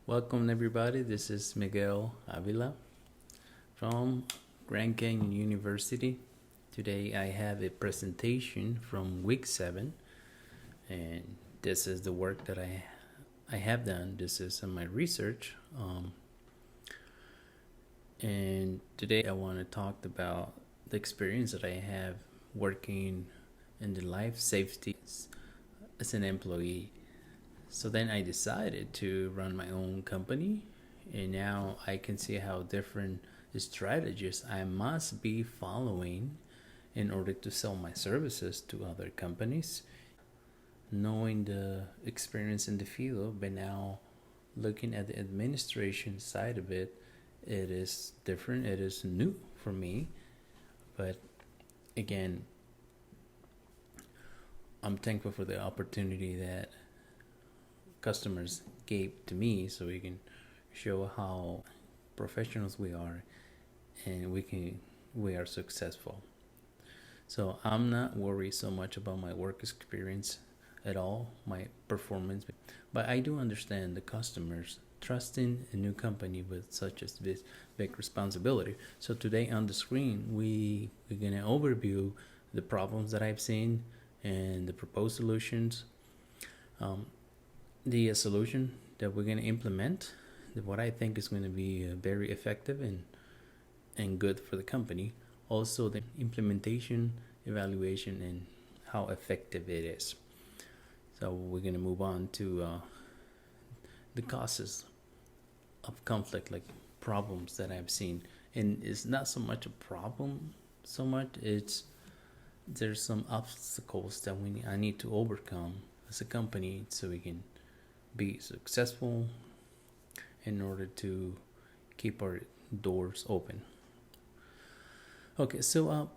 Welcome, everybody. This is Miguel Avila from Grand Canyon University. Today, I have a presentation from week 7, and this is the work that I have done. This is my research. And today, I want to talk about the experience that I have working in the life safety as an employee. So then I decided to run my own company, and now I can see how different strategies I must be following in order to sell my services to other companies. Knowing the experience in the field, but now looking at the administration side of it, it is different, it is new for me. But again, I'm thankful for the opportunity that customers gave to me so we can show how professionals we are and we are successful. So I'm not worried so much about my work experience at all, my performance, but I do understand the customers trusting a new company with such as this big responsibility. So today on the screen we're gonna overview the problems that I've seen and the proposed solutions. The solution that we're going to implement, what I think is going to be very effective and good for the company. Also, the implementation, evaluation, and how effective it is. So we're going to move on to the causes of conflict, like problems that I've seen. And it's not so much a problem, so much there's some obstacles that I need to overcome as a company so we can be successful in order to keep our doors open. Okay, so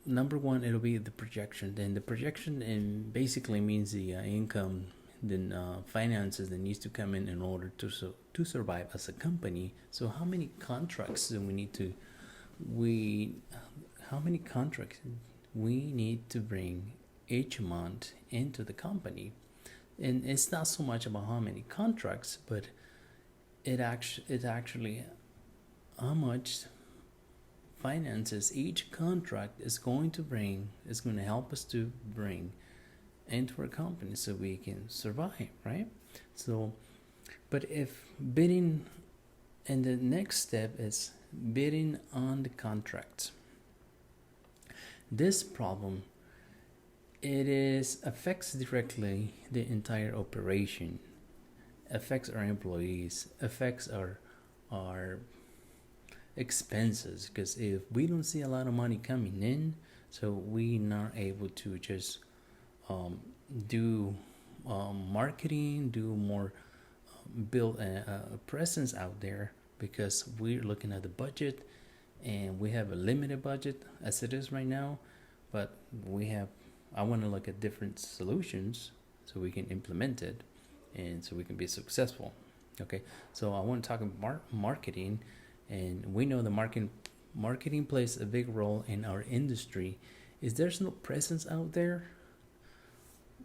number one, it'll be the projection. Then the projection and basically means the income, then finances that needs to come in order to survive as a company. So how many contracts do how many contracts we need to bring each month into the company? And it's not so much about how many contracts, but it's actually how much finances each contract is going to help us to bring into our company so we can survive, right? So, but if bidding, and the next step is bidding on the contracts. This problem, affects directly the entire operation, affects our employees, affects our expenses, because if we don't see a lot of money coming in, so we not able to just do marketing, do more, build a presence out there, because we're looking at the budget and we have a limited budget as it is right now. But I want to look at different solutions so we can implement it and so we can be successful. Okay, so I want to talk about marketing, and we know the marketing plays a big role in our industry. Is there's no presence out there?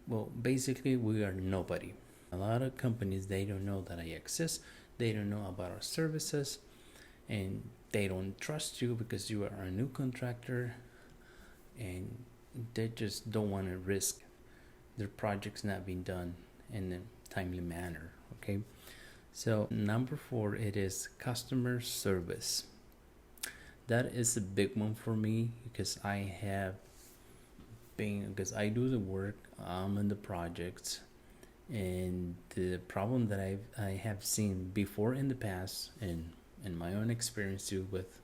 Well, basically, we are nobody. A lot of companies, they don't know that I exist. They don't know about our services, and they don't trust you because you are a new contractor, and they just don't want to risk their projects not being done in a timely manner. Okay, so number 4, it is customer service. That is a big one for me because I do the work, I'm in the projects, and the problem that I have seen before in the past, and in my own experience too with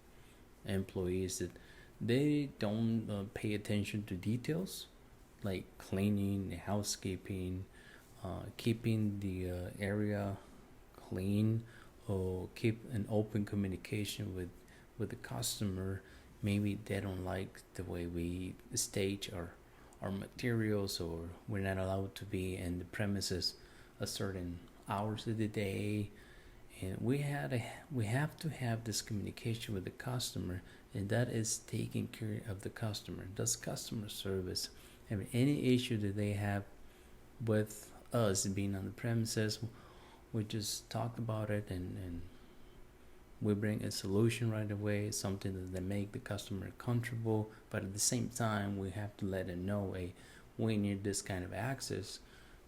employees, that they don't pay attention to details like cleaning, housekeeping, keeping the area clean, or keep an open communication with the customer. Maybe they don't like the way we stage our materials, or we're not allowed to be in the premises a certain hours of the day. And we have to have this communication with the customer, and that is taking care of the customer. Does customer service have any issue that they have with us being on the premises, we just talk about it, and we bring a solution right away, something that make the customer comfortable, but at the same time we have to let them know, hey, we need this kind of access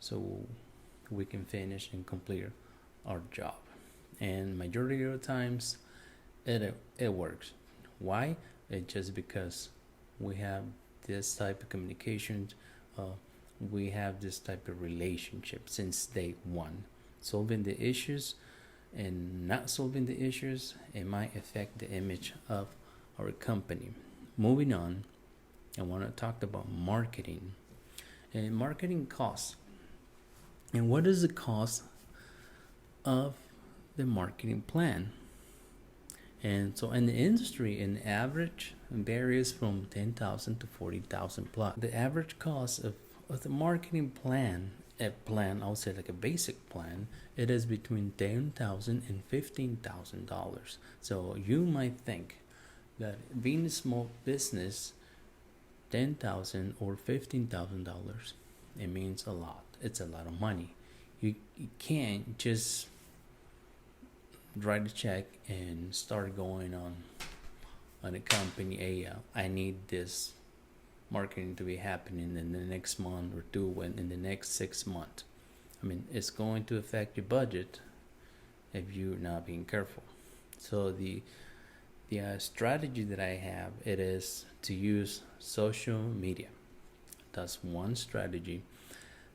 so we can finish and complete our job. And majority of the times it works. Why? It's just because we have this type of communication, we have this type of relationship since day one. Solving the issues and not solving the issues, it might affect the image of our company. Moving on, I want to talk about marketing and marketing costs. And what is the cost of the marketing plan? And so in the industry, an average varies from 10,000 to 40,000 plus. The average cost of the marketing plan, I would say like a basic plan, it is between $10,000 and $15,000. So you might think that being a small business, $10,000 or $15,000, it means a lot. It's a lot of money. You can't just write a check and start going on a company. Hey, I need this marketing to be happening in the next month or two, and in the next 6 months. I mean, it's going to affect your budget if you're not being careful. So the strategy that I have, it is to use social media. That's one strategy.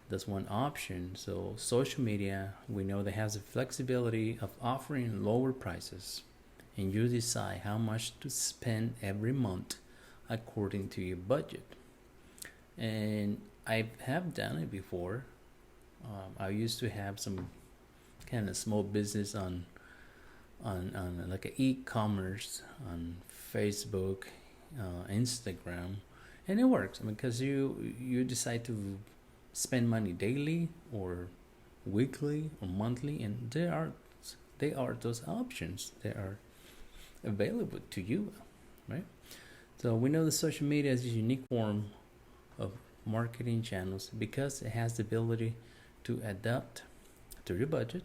That's one option. So social media, we know that has the flexibility of offering lower prices, and you decide how much to spend every month according to your budget. And I have done it before. I used to have some kind of small business on like an e-commerce on Facebook, Instagram, and it works. I mean, because you decide to spend money daily or weekly or monthly, and they are those options that are available to you, right? So we know the social media is a unique form of marketing channels because it has the ability to adapt to your budget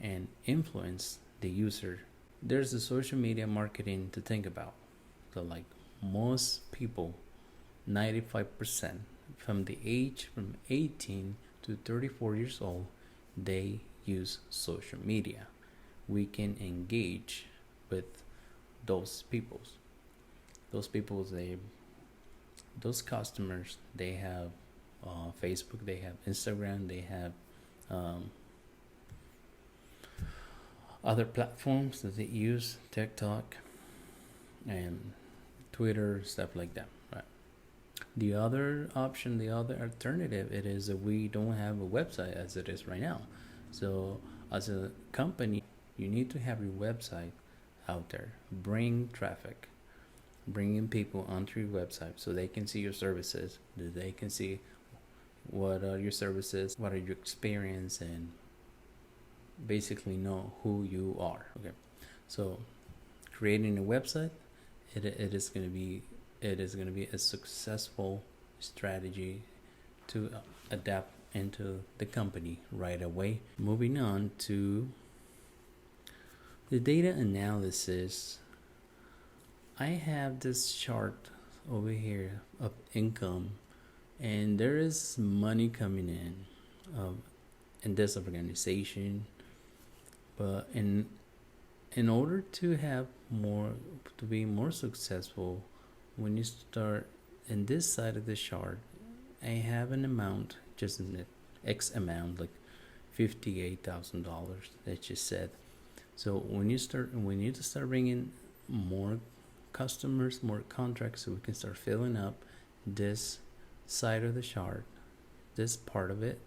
and influence the user. There's the social media marketing to think about. So like most people, 95% from the age from 18 to 34 years old, they use social media. We can engage with those people. Those customers, they have Facebook, they have Instagram, they have other platforms that they use, TikTok and Twitter, stuff like that, right? The other option, the other alternative, it is that we don't have a website as it is right now. So as a company, you need to have your website out there, bring traffic, bringing people onto your website so they can see your services, that they can see what are your services, what are your experience, and basically know who you are. Okay, so creating a website, it is going to be a successful strategy to adapt into the company right away. Moving on to the data analysis, I have this chart over here of income, and there is money coming in this organization, but in order to have more, to be more successful, when you start in this side of the chart, I have an amount, just an X amount, like $58,000 that just said. So when you need to start bringing more customers, more contracts, so we can start filling up this side of the chart, this part of it,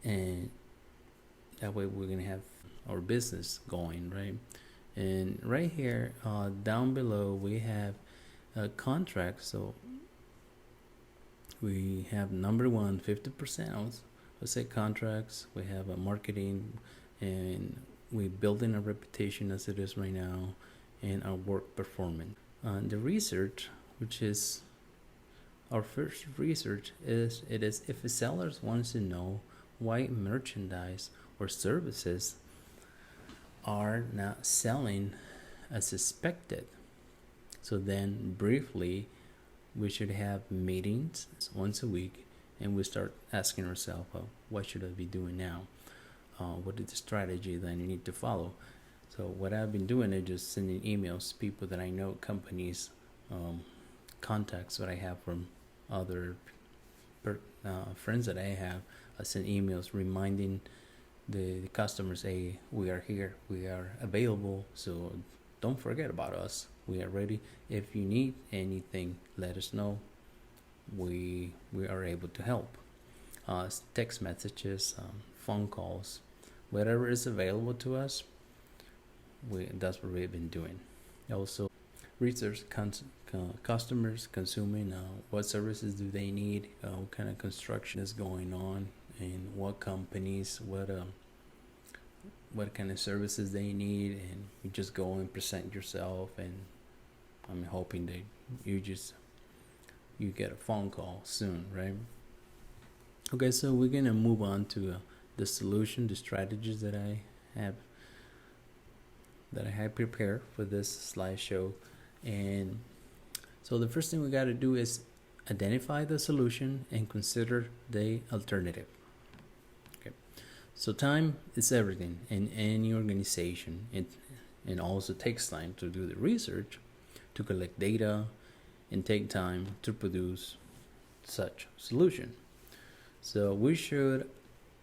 and that way we're gonna have our business going, right? And right here, down below, we have contracts. So we have number one, 50%. Let's say contracts. We have a marketing, and we're building a reputation as it is right now, and our work performance. The research, which is our first research, is if a seller wants to know why merchandise or services are not selling as expected. So then briefly, we should have meetings once a week, and we start asking ourselves, well, what should I be doing now? What is the strategy that I need to follow? So what I've been doing is just sending emails to people that I know, companies, contacts that I have from other friends that I have. I send emails reminding the customers, hey, we are here, we are available, so don't forget about us. We are ready. If you need anything, let us know. We are able to help. Text messages, phone calls, whatever is available to us, that's what we've been doing. Also, research customers consuming, what services do they need, what kind of construction is going on, and what companies, what kind of services they need, and you just go and present yourself, and I'm hoping that you get a phone call soon, right? Okay, so we're gonna move on to the solution, the strategies that I have prepared for this slideshow. And so the first thing we got to do is identify the solution and consider the alternative. Okay, so time is everything in any organization. It also takes time to do the research, to collect data, and take time to produce such solution. So we should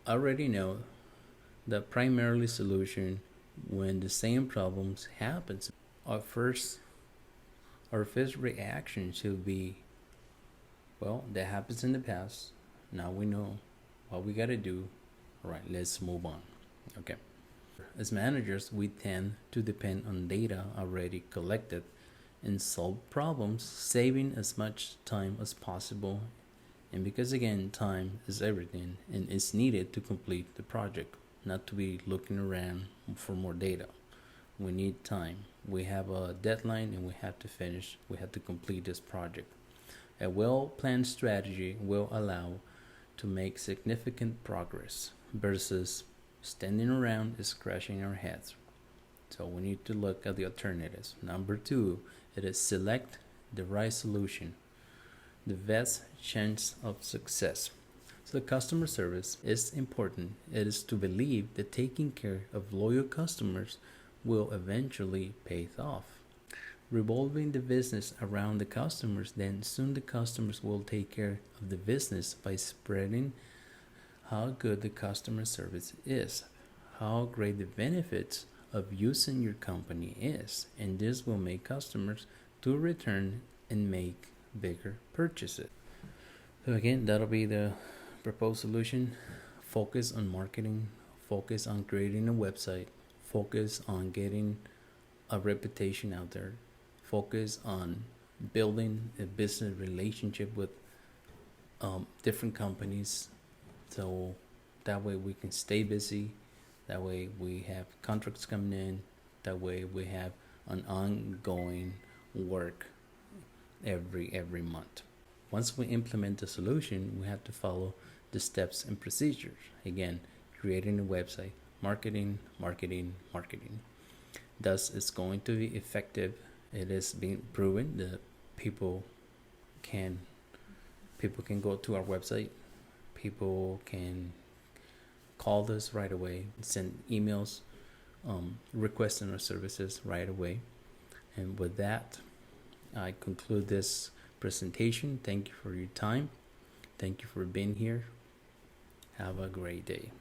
already know the primarily solution when the same problems happens. Our first reaction should be, well, that happens in the past. Now we know what we got to do. All right, let's move on. Okay. As managers, we tend to depend on data already collected and solve problems, saving as much time as possible. And because again, time is everything and it's needed to complete the project, not to be looking around for more data. We need time. We have a deadline and we have to finish. We have to complete this project. A well-planned strategy will allow to make significant progress versus standing around and scratching our heads. So we need to look at the alternatives. Number 2, it is select the right solution. The best chance of success. So the customer service is important. It is to believe that taking care of loyal customers will eventually pay off. Revolving the business around the customers, then soon the customers will take care of the business by spreading how good the customer service is, how great the benefits of using your company is, and this will make customers to return and make bigger purchases. So again, that'll be the proposed solution. Focus on marketing, focus on creating a website, focus on getting a reputation out there, focus on building a business relationship with different companies, so that way we can stay busy, that way we have contracts coming in, that way we have an ongoing work every month. Once we implement the solution, we have to follow the steps and procedures. Again, creating a website, marketing. Thus, it's going to be effective. It is being proven that people can go to our website. People can call us right away, send emails, requesting our services right away. And with that, I conclude this presentation. Thank you for your time. Thank you for being here. Have a great day.